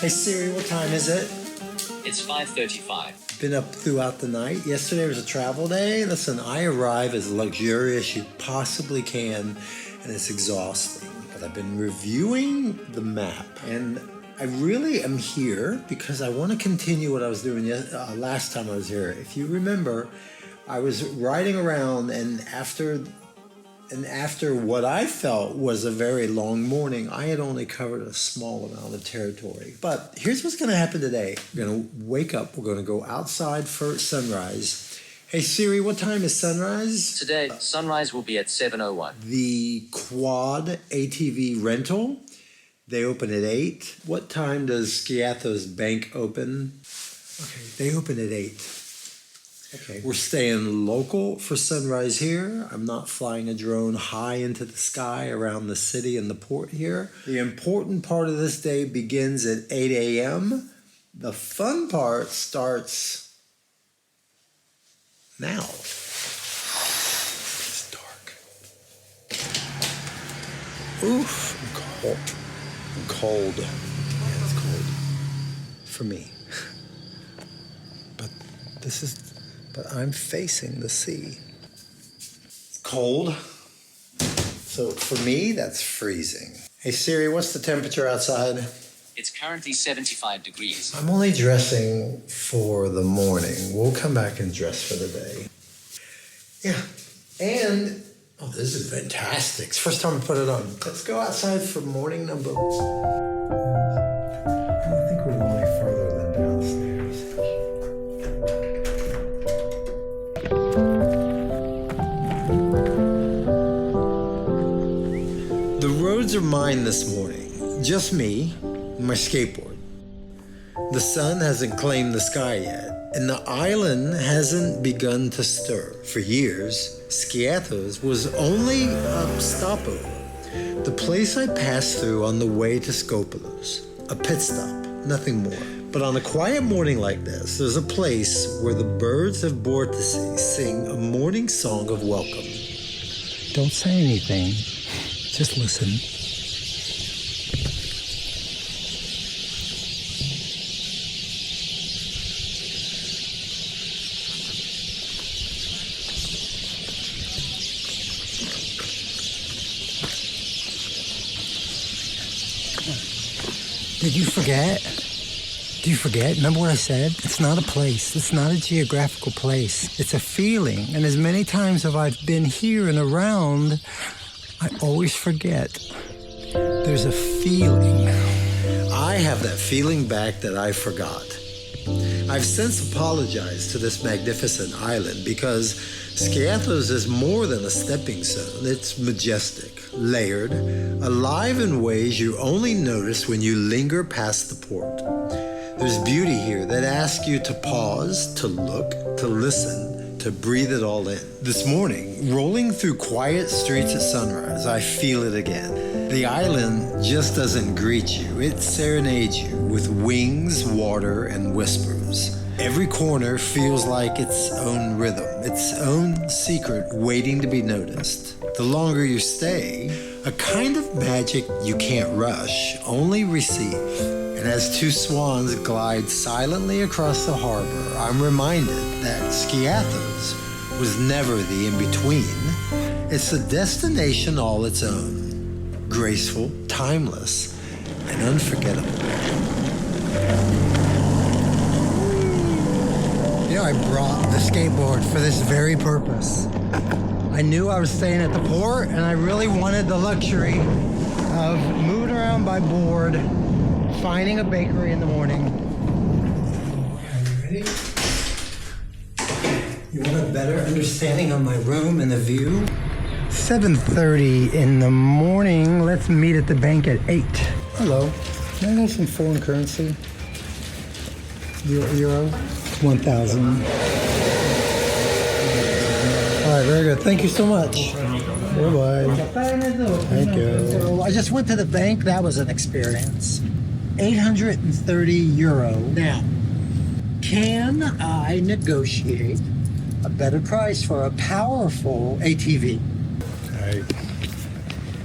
Hey Siri, what time is it? It's 5:35. Been up throughout the night. Yesterday was a travel day. Listen, I arrive as luxurious you possibly can, and it's exhausting. But I've been reviewing the map, and I really am here because I want to continue what I was doing last time I was here. If you remember, I was riding around, and after what I felt was a very long morning, I had only covered a small amount of territory. But here's what's going to happen today. We're going to wake up. We're going to go outside for sunrise. Hey Siri, what time is sunrise? Today, sunrise will be at 7:01. The quad ATV rental, they open at 8. What time does Skiathos Bank open? Okay, they open at 8. Okay, we're staying local for sunrise here. I'm not flying a drone high into the sky around the city and the port here. The important part of this day begins at 8 a.m. The fun part starts now. It's dark. Oof, I'm cold. I'm cold. Yeah, it's cold. For me. But I'm facing the sea. It's cold. So for me, that's freezing. Hey Siri, what's the temperature outside? It's currently 75 degrees. I'm only dressing for the morning. We'll come back and dress for the day. Yeah, and, oh, this is fantastic. It's the first time I put it on. Let's go outside for morning number. I don't think we're going any further than downstairs. The roads are mine this morning. Just me, and my skateboard. The sun hasn't claimed the sky yet, and the island hasn't begun to stir. For years, Skiathos was only a stopover. The place I passed through on the way to Skopalos. A pit stop, nothing more. But on a quiet morning like this, there's a place where the birds of Bourtzi sing a morning song of welcome. Don't say anything. Just listen. Did you forget? Do you forget? Remember what I said? It's not a place. It's not a geographical place. It's a feeling. And as many times as I've been here and around, I always forget. There's a feeling. I have that feeling back that I forgot. I've since apologized to this magnificent island because Skiathos is more than a stepping stone. It's majestic, layered, alive in ways you only notice when you linger past the port. There's beauty here that asks you to pause, to look, to listen, to breathe it all in. This morning, rolling through quiet streets at sunrise, I feel it again. The island just doesn't greet you, it serenades you with wings, water, and whispers. Every corner feels like its own rhythm, its own secret waiting to be noticed. The longer you stay, a kind of magic you can't rush, only receive. And as two swans glide silently across the harbor, I'm reminded that Skiathos was never the in-between. It's a destination all its own, graceful, timeless, and unforgettable. Yeah, I brought the skateboard for this very purpose. I knew I was staying at the port, and I really wanted the luxury of moving around by board, finding a bakery in the morning. Are you ready? You want a better understanding of my room and the view? 7:30 in the morning. Let's meet at the bank at 8. Hello. Can I know some foreign currency? Euro? 1,000. All right, very good. Thank you so much. Bye-bye. Thank you. So I just went to the bank. That was an experience. 830 euro. Now, can I negotiate a better price for a powerful ATV? All right.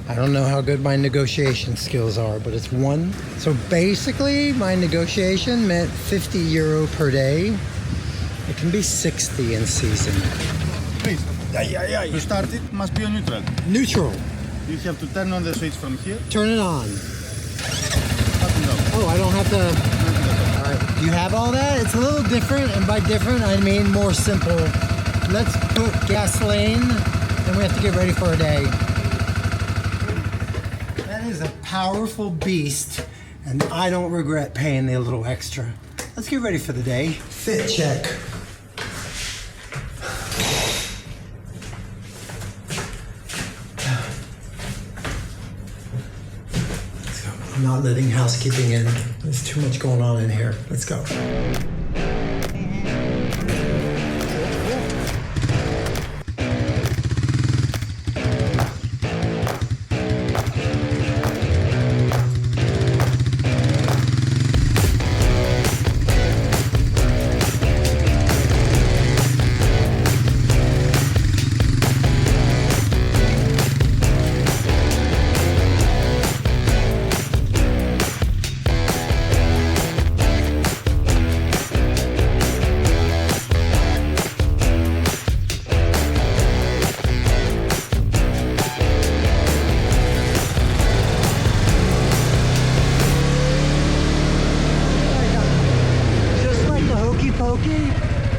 I don't know how good my negotiation skills are, but it's one. So basically, my negotiation meant €50 per day. It can be 60 in season. Please. To start it must be on neutral. Neutral. You have to turn on the switch from here. Turn it on. Button down. Oh, I don't have to. All right. Do you have all that? It's a little different, and by different, I mean more simple. Let's put gasoline, and we have to get ready for a day. That is a powerful beast, and I don't regret paying the little extra. Let's get ready for the day. Fit check. I'm not letting housekeeping in. There's too much going on in here. Let's go.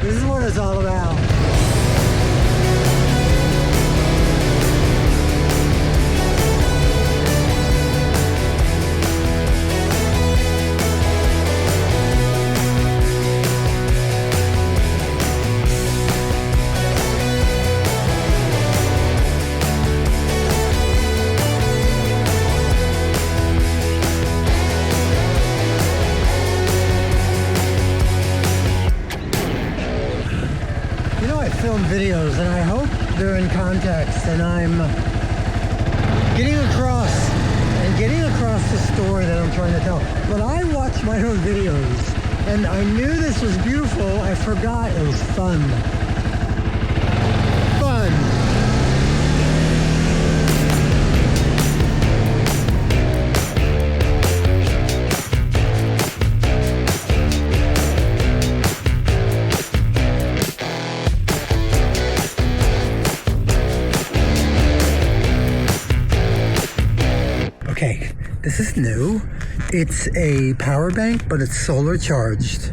This is what it's all about. Videos, and I hope they're in context and I'm getting across the story that I'm trying to tell. But I watch my own videos and I knew this was beautiful. I forgot it was fun. Okay, this is new. It's a power bank, but it's solar charged.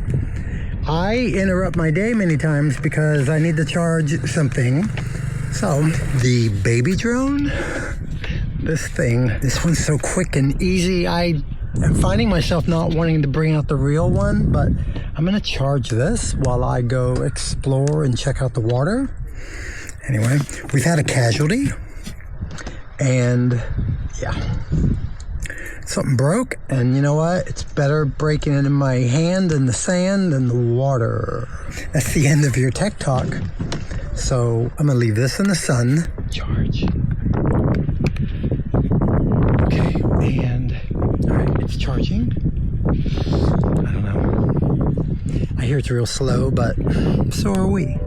I interrupt my day many times because I need to charge something. So, the baby drone, this one's so quick and easy. I am finding myself not wanting to bring out the real one, but I'm gonna charge this while I go explore and check out the water. Anyway, we've had a casualty, and yeah, something broke, and you know what? It's better breaking it in my hand in the sand than the water. That's the end of your tech talk. So I'm gonna leave this in the sun. Charge. Okay, and all right, it's charging. I don't know. I hear it's real slow, but so are we.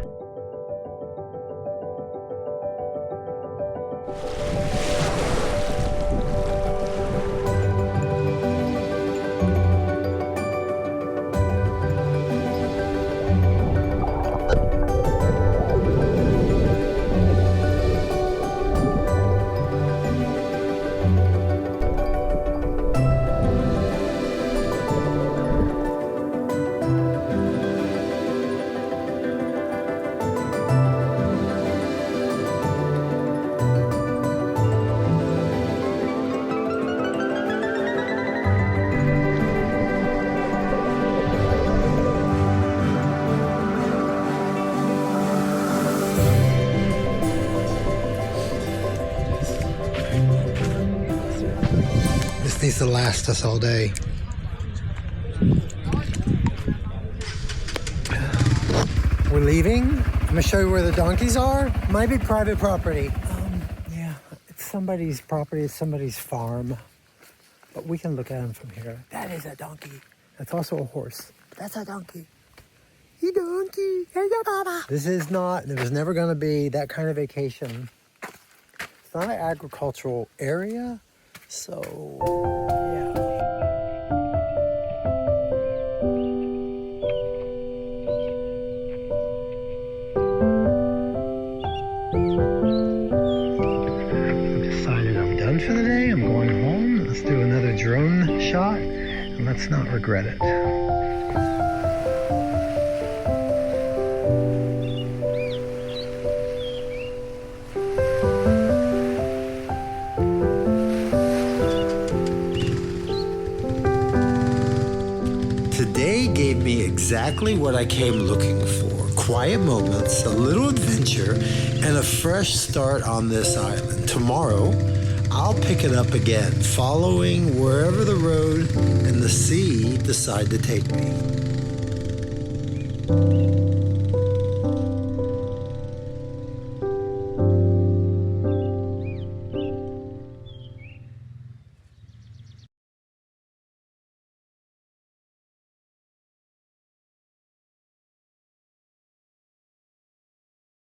Needs to last us all day. We're leaving. I'm gonna show you where the donkeys are. Might be private property. Yeah, it's somebody's property. It's somebody's farm. But we can look at them from here. That is a donkey. That's also a horse. That's a donkey. You donkey. Hey, your baba. This is not. There was never gonna be that kind of vacation. not an agricultural area, so yeah. Decided I'm done for the day. I'm going home. Let's do another drone shot and let's not regret it. Today gave me exactly what I came looking for. Quiet moments, a little adventure, and a fresh start on this island. Tomorrow, I'll pick it up again, following wherever the road and the sea decide to take me.